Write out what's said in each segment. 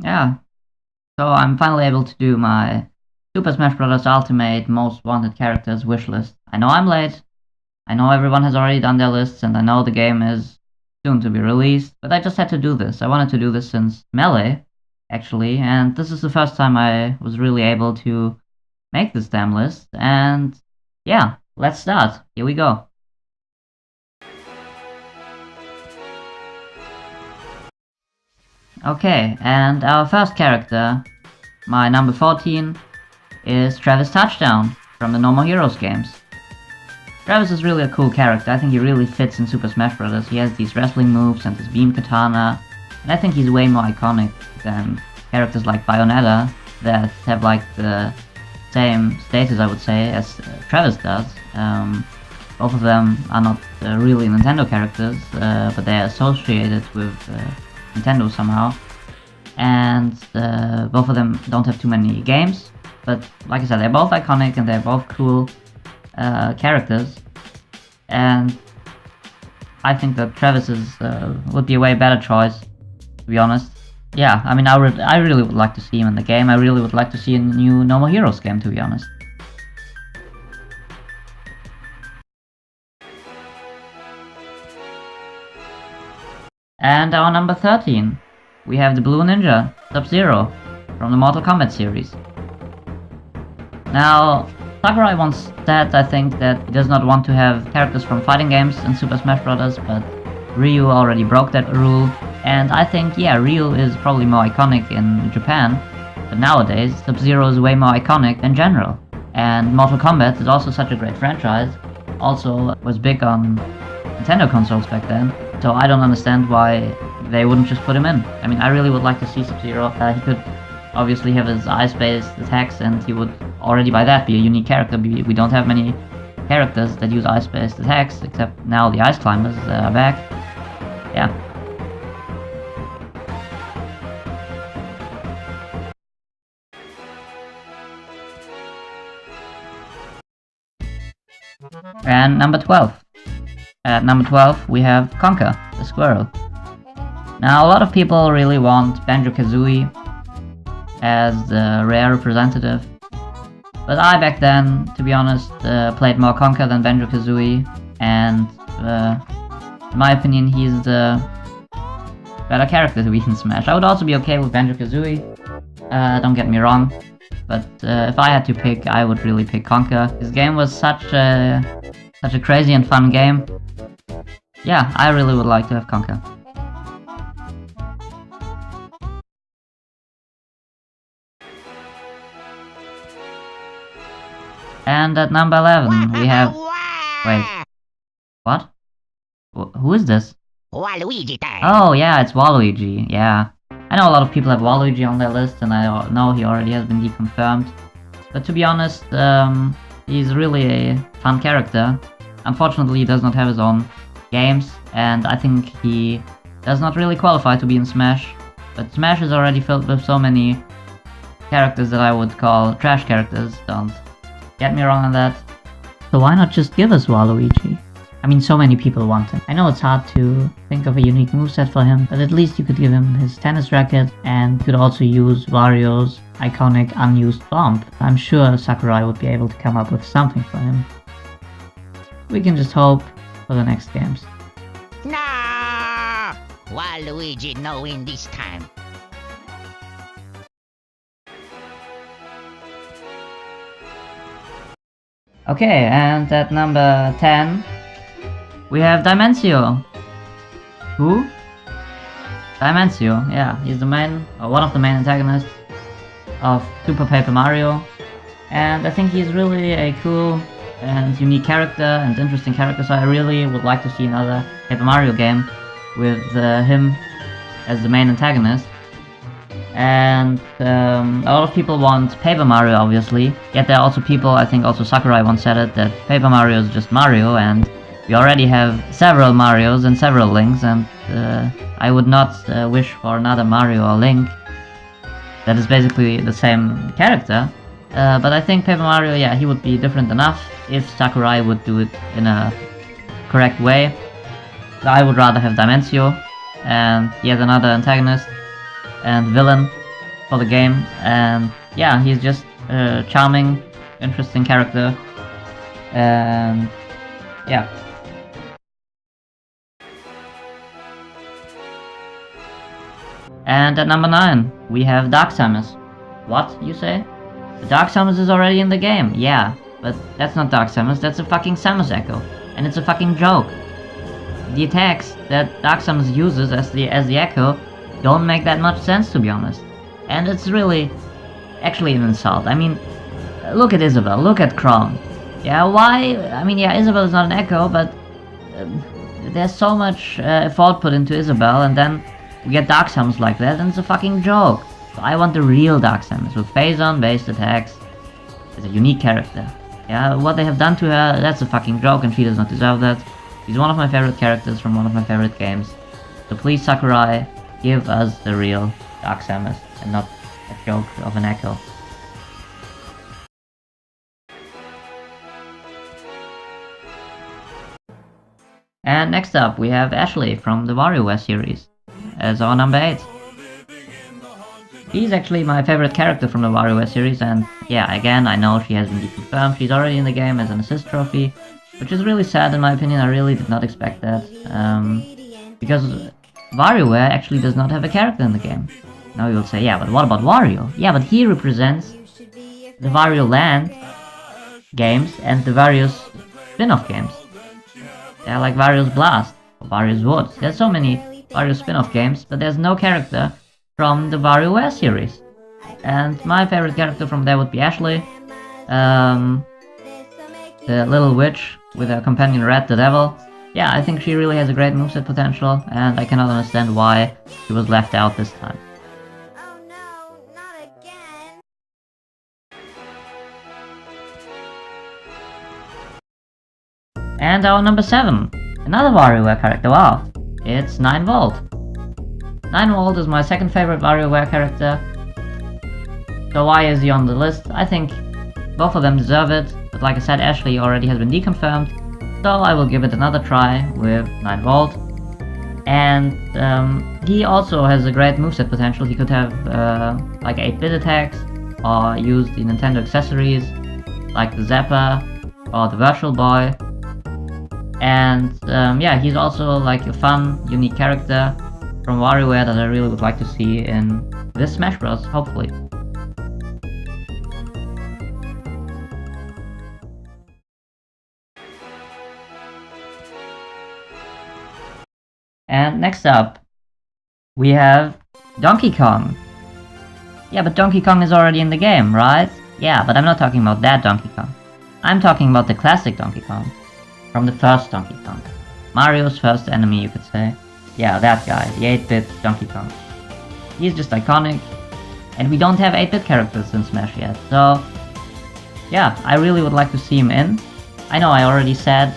Yeah, so I'm finally able to do my Super Smash Bros. Ultimate Most Wanted Characters wish list. I know I'm late, I know everyone has already done their lists, and I know the game is soon to be released, but I just had to do this. I wanted to do this since Melee, actually, and this is the first time I was really able to make this damn list, and yeah, let's start. Here we go. Okay, and our first character, my number 14, is Travis Touchdown from the No More Heroes games. Travis is really a cool character. I think he really fits in Super Smash Bros. He has these wrestling moves and this beam katana, and I think he's way more iconic than characters like Bayonetta that have like the same status, I would say, as Travis does. Both of them are not really Nintendo characters, but they're associated with Nintendo somehow. And both of them don't have too many games, but like I said, they're both iconic and they're both cool characters. And I think that Travis would be a way better choice, to be honest. Yeah, I mean, I really would like to see him in the game. I really would like to see a new No More Heroes game, to be honest. And our number 13, we have the Blue Ninja, Sub-Zero, from the Mortal Kombat series. Now, Sakurai once said, I think, that he does not want to have characters from fighting games in Super Smash Bros., but Ryu already broke that rule, and I think, yeah, Ryu is probably more iconic in Japan, but nowadays, Sub-Zero is way more iconic in general. And Mortal Kombat is also such a great franchise, also was big on Nintendo consoles back then, so I don't understand why they wouldn't just put him in. I mean, I really would like to see Sub-Zero. He could obviously have his ice-based attacks, and he would already by that be a unique character. We don't have many characters that use ice-based attacks, except now the Ice Climbers are back. Yeah. And number 12. At number 12, we have Conker, the squirrel. Now, a lot of people really want Banjo-Kazooie as the rare representative, but I back then, to be honest, played more Conker than Banjo-Kazooie, and in my opinion, he's the better character to be in Smash. I would also be okay with Banjo-Kazooie, don't get me wrong, but if I had to pick, I would really pick Conker. His game was such a crazy and fun game. Yeah, I really would like to have Conker. And at number 11, we have... Wait. What? Who is this? Waluigi time! Oh, yeah, it's Waluigi, yeah. I know a lot of people have Waluigi on their list, and I know he already has been deconfirmed. But to be honest, he's really a fun character. Unfortunately, he does not have his own games, and I think he does not really qualify to be in Smash. But Smash is already filled with so many characters that I would call trash characters, don't get me wrong on that. So why not just give us Waluigi? I mean, so many people want him. I know it's hard to think of a unique moveset for him, but at least you could give him his tennis racket, and you could also use Wario's iconic unused bomb. I'm sure Sakurai would be able to come up with something for him. We can just hope for the next games. No! Waluigi no win this time. Okay, and at number 10, we have Dimensio. Who? Dimensio, yeah, he's the main, or one of the main antagonists of Super Paper Mario, and I think he's really a cool and unique character and interesting character, so I really would like to see another Paper Mario game with him as the main antagonist. And a lot of people want Paper Mario, obviously, yet there are also people, I think also Sakurai once said it, that Paper Mario is just Mario, and we already have several Marios and several Links, and I would not wish for another Mario or Link that is basically the same character. But I think Paper Mario, yeah, he would be different enough if Sakurai would do it in a correct way. I would rather have Dimensio and yet another antagonist and villain for the game, and yeah, he's just a charming, interesting character, and yeah. And at number 9, we have Dark Samus. What, you say? The Dark Samus is already in the game, yeah, but that's not Dark Samus, that's a fucking Samus Echo, and it's a fucking joke. The attacks that Dark Samus uses as the Echo don't make that much sense, to be honest. And it's really actually an insult. I mean, look at Isabel, look at Chrome. Yeah, why? I mean, yeah, Isabel is not an Echo, but there's so much effort put into Isabel, and then we get Dark Samus like that, and it's a fucking joke. So I want the real Dark Samus with phase-on-based attacks. As a unique character. Yeah, what they have done to her, that's a fucking joke, and she does not deserve that. She's one of my favorite characters from one of my favorite games. So please, Sakurai, give us the real Dark Samus, and not a joke of an Echo. And next up, we have Ashley from the WarioWare series as our number 8. She's actually my favorite character from the WarioWare series, and yeah, again, I know she has been deconfirmed. She's already in the game as an assist trophy, which is really sad in my opinion. I really did not expect that, because WarioWare actually does not have a character in the game. Now you will say, yeah, but what about Wario? Yeah, but he represents the Wario Land games and the various spin-off games. Yeah, like Wario's Blast or Wario's Woods. There's so many Wario spin-off games, but there's no character from the WarioWare series. And my favorite character from there would be Ashley, the little witch with her companion Red the Devil. Yeah, I think she really has a great moveset potential, and I cannot understand why she was left out this time. Oh no, not again. And our number 7, another WarioWare character, wow, it's 9V. 9V is my second favorite WarioWare character. So why is he on the list? I think both of them deserve it, but like I said, Ashley already has been deconfirmed, so I will give it another try with 9V. And he also has a great moveset potential. He could have like 8-bit attacks, or use the Nintendo accessories, like the Zapper, or the Virtual Boy. And yeah, he's also like a fun, unique character from WarioWare that I really would like to see in this Smash Bros, hopefully. And next up, we have Donkey Kong. Yeah, but Donkey Kong is already in the game, right? Yeah, but I'm not talking about that Donkey Kong. I'm talking about the classic Donkey Kong, from the first Donkey Kong. Mario's first enemy, you could say. Yeah, that guy, the 8-bit Donkey Kong. He's just iconic, and we don't have 8-bit characters in Smash yet, so yeah, I really would like to see him in. I know I already said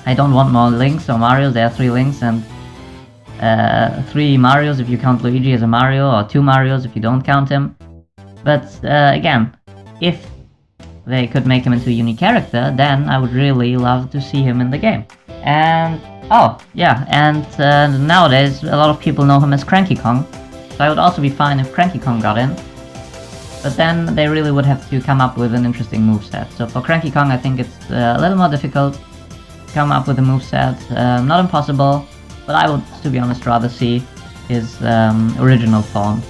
I don't want more Links or Marios. There are 3 Links and 3 Marios if you count Luigi as a Mario, or 2 Marios if you don't count him. But again, if they could make him into a unique character, then I would really love to see him in the game. And oh yeah, and nowadays a lot of people know him as Cranky Kong, so I would also be fine if Cranky Kong got in. But then they really would have to come up with an interesting moveset. So for Cranky Kong, I think it's a little more difficult to come up with a moveset. Not impossible, but I would, to be honest, rather see his original form.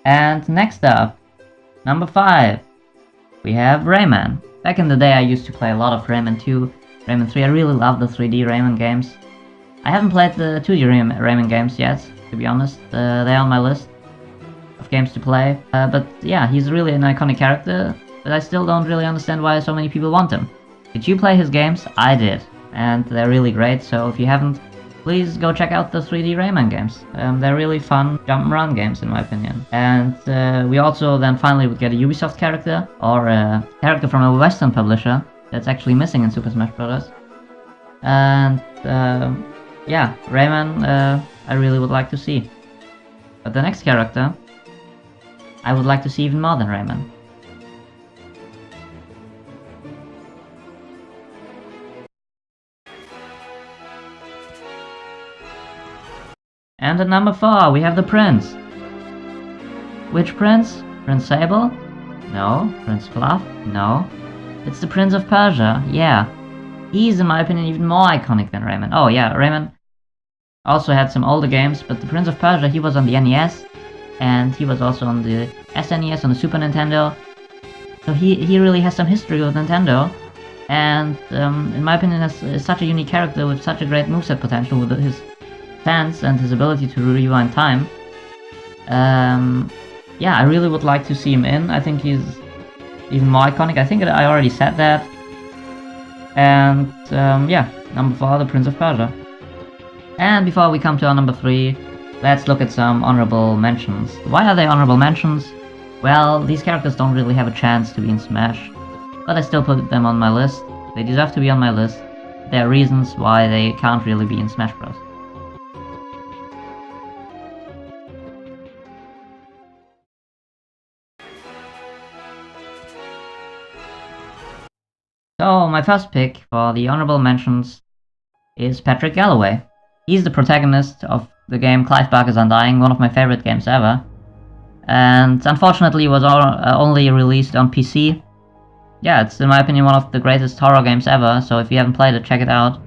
And next up, number 5, we have Rayman. Back in the day I used to play a lot of Rayman 2, Rayman 3, I really love the 3D Rayman games. I haven't played the 2D Rayman games yet, to be honest, they're on my list of games to play. But yeah, he's really an iconic character, but I still don't really understand why so many people want him. Did you play his games? I did, and they're really great, so if you haven't, please go check out the 3D Rayman games. They're really fun jump-and-run games in my opinion. And we also then finally would get a Ubisoft character, or a character from a Western publisher that's actually missing in Super Smash Bros. And yeah, Rayman I really would like to see. But the next character I would like to see even more than Rayman. And at number 4, we have the Prince. Which Prince? Prince Sable? No. Prince Fluff? No. It's the Prince of Persia, yeah. He's, in my opinion, even more iconic than Rayman. Oh yeah, Rayman also had some older games, but the Prince of Persia, he was on the NES, and he was also on the SNES, on the Super Nintendo. So he really has some history with Nintendo, and in my opinion is such a unique character with such a great moveset potential with his stance and his ability to rewind time. Yeah, I really would like to see him in. I think he's even more iconic. I think I already said that. And yeah, number 4, the Prince of Persia. And before we come to our number 3, let's look at some honorable mentions. Why are they honorable mentions? Well, these characters don't really have a chance to be in Smash, but I still put them on my list. They deserve to be on my list. There are reasons why they can't really be in Smash Bros. So, my first pick for the honorable mentions is Patrick Galloway. He's the protagonist of the game Clive Barker's Undying, one of my favorite games ever. And unfortunately was only released on PC. Yeah, it's in my opinion one of the greatest horror games ever, so if you haven't played it, check it out.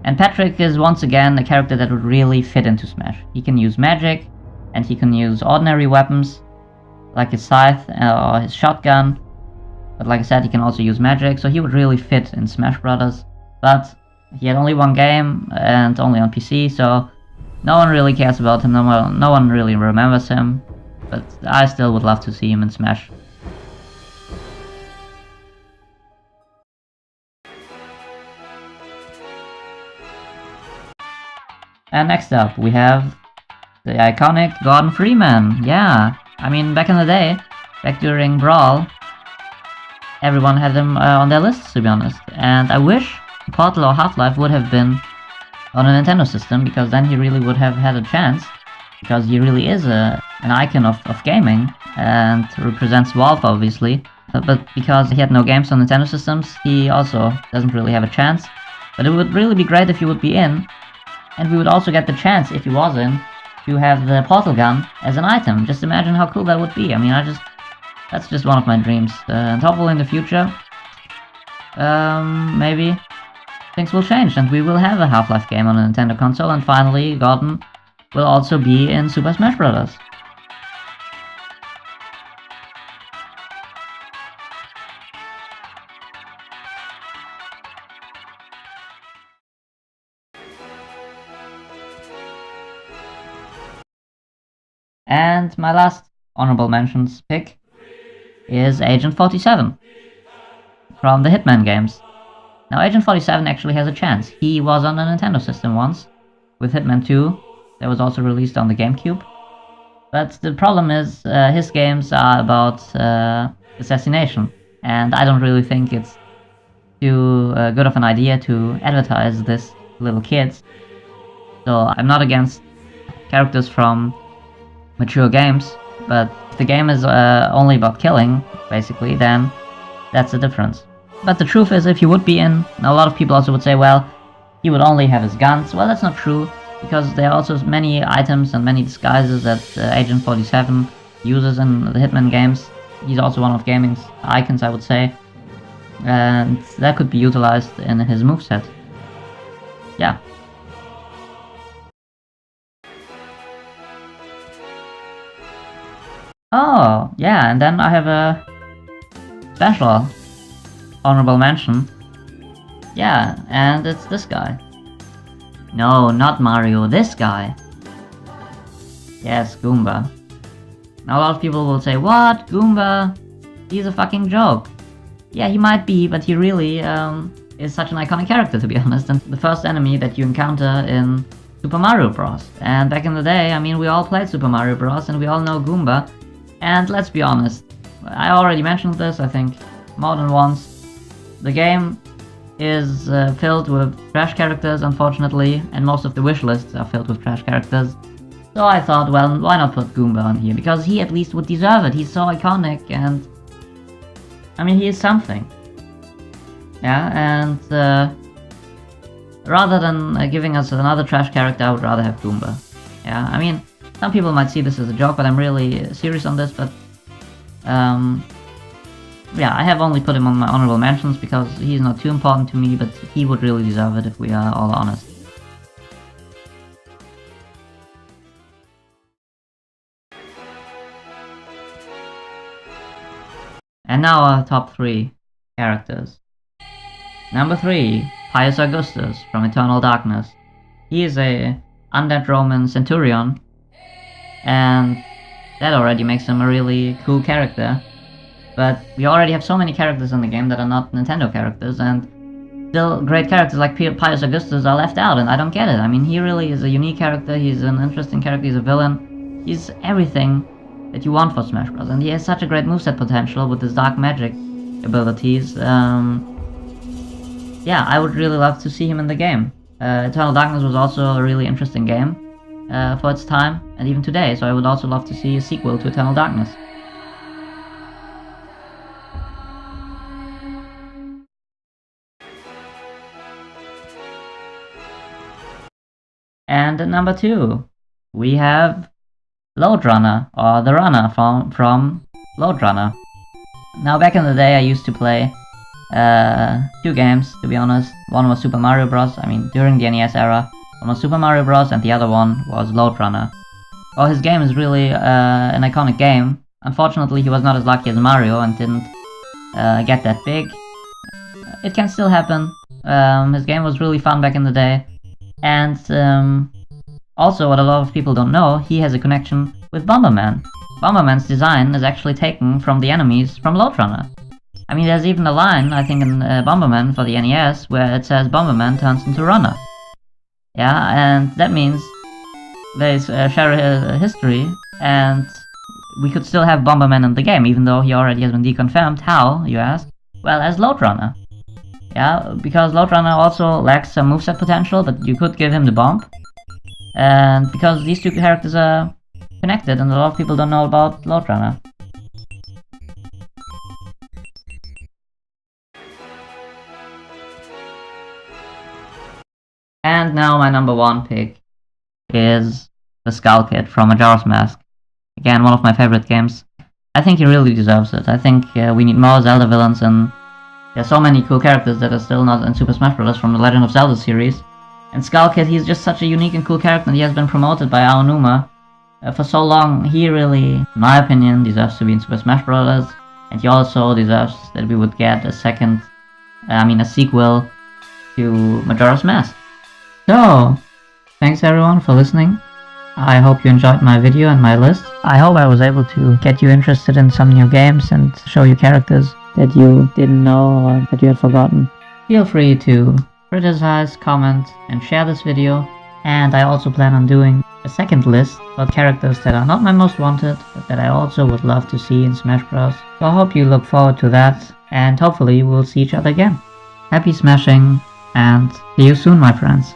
And Patrick is once again a character that would really fit into Smash. He can use magic, and he can use ordinary weapons, like his scythe or his shotgun. But like I said, he can also use magic, so he would really fit in Smash Brothers. But he had only one game, and only on PC, so no one really cares about him, no one really remembers him. But I still would love to see him in Smash. And next up, we have the iconic Gordon Freeman. Yeah, I mean, back in the day, back during Brawl, everyone had him on their lists, to be honest. And I wish Portal or Half-Life would have been on a Nintendo system, because then he really would have had a chance. Because he really is an icon of gaming, and represents Valve, obviously. But because he had no games on Nintendo systems, he also doesn't really have a chance. But it would really be great if he would be in, and we would also get the chance, if he was in, to have the Portal gun as an item. Just imagine how cool that would be. I mean, that's just one of my dreams. And hopefully in the future, maybe things will change and we will have a Half-Life game on a Nintendo console, and finally Gordon will also be in Super Smash Bros. And my last honorable mentions pick is Agent 47 from the Hitman games. Now, Agent 47 actually has a chance. He was on a Nintendo system once with Hitman 2, that was also released on the GameCube. But the problem is, his games are about assassination, and I don't really think it's too good of an idea to advertise this to little kids. So I'm not against characters from mature games, but if the game is only about killing, basically, then that's the difference. But the truth is, if he would be in, a lot of people also would say, well, he would only have his guns. Well, that's not true, because there are also many items and many disguises that Agent 47 uses in the Hitman games. He's also one of gaming's icons, I would say, and that could be utilized in his moveset. Yeah. Oh, yeah, and then I have a special honorable mention. Yeah, and it's this guy. No, not Mario, this guy. Yes, Goomba. Now a lot of people will say, what? Goomba? He's a fucking joke. Yeah, he might be, but he really is such an iconic character, to be honest, and the first enemy that you encounter in Super Mario Bros. And back in the day, I mean, we all played Super Mario Bros. And we all know Goomba. And let's be honest, I already mentioned this, I think, more than once. The game is filled with trash characters, unfortunately, and most of the wish lists are filled with trash characters. So So I thought, well, why not put Goomba on here? Because he at least would deserve it. He's so iconic, and I mean, he is something. Yeah, and rather than giving us another trash character, I would rather have Goomba. Yeah, I mean, some people might see this as a joke, but I'm really serious on this. But yeah, I have only put him on my honorable mentions because he's not too important to me, but he would really deserve it if we are all honest. And now our top 3 characters. Number 3, Pius Augustus from Eternal Darkness. He is a undead Roman centurion, and that already makes him a really cool character. But we already have so many characters in the game that are not Nintendo characters, and still great characters like Pius Augustus are left out, and I don't get it. I mean, he really is a unique character, he's an interesting character, he's a villain, he's everything that you want for Smash Bros. And he has such a great moveset potential with his dark magic abilities. Yeah, I would really love to see him in the game. Eternal Darkness was also a really interesting game for its time, and even today, so I would also love to see a sequel to Eternal Darkness. And at number 2, we have Lode Runner, or the runner from Lode Runner. Now, back in the day, I used to play 2 games, to be honest. One was Super Mario Bros. I mean, during the NES era. One was Super Mario Bros. And the other one was Lode Runner. Well, his game is really an iconic game. Unfortunately, he was not as lucky as Mario and didn't get that big. It can still happen. His game was really fun back in the day. And also, what a lot of people don't know, he has a connection with Bomberman. Bomberman's design is actually taken from the enemies from Lode Runner. I mean, there's even a line, I think, in Bomberman for the NES, where it says Bomberman turns into Runner. Yeah, and that means they share a history, and we could still have Bomberman in the game, even though he already has been deconfirmed. How, you ask? Well, as Lode Runner. Yeah, because Lode Runner also lacks some moveset potential, but you could give him the bomb. And because these 2 characters are connected, and a lot of people don't know about Lode Runner. And now my number 1 pick is the Skull Kid from Majora's Mask. Again, one of my favorite games. I think he really deserves it. I think we need more Zelda villains, and there's so many cool characters that are still not in Super Smash Bros. From the Legend of Zelda series. And Skull Kid, he's just such a unique and cool character, and he has been promoted by Aonuma for so long. He really, in my opinion, deserves to be in Super Smash Bros. And he also deserves that we would get a sequel to Majora's Mask. So, thanks everyone for listening. I hope you enjoyed my video and my list. I hope I was able to get you interested in some new games and show you characters that you didn't know or that you had forgotten. Feel free to criticize, comment, and share this video. And I also plan on doing a second list of characters that are not my most wanted, but that I also would love to see in Smash Bros. So I hope you look forward to that, and hopefully we'll see each other again. Happy smashing, and see you soon, my friends.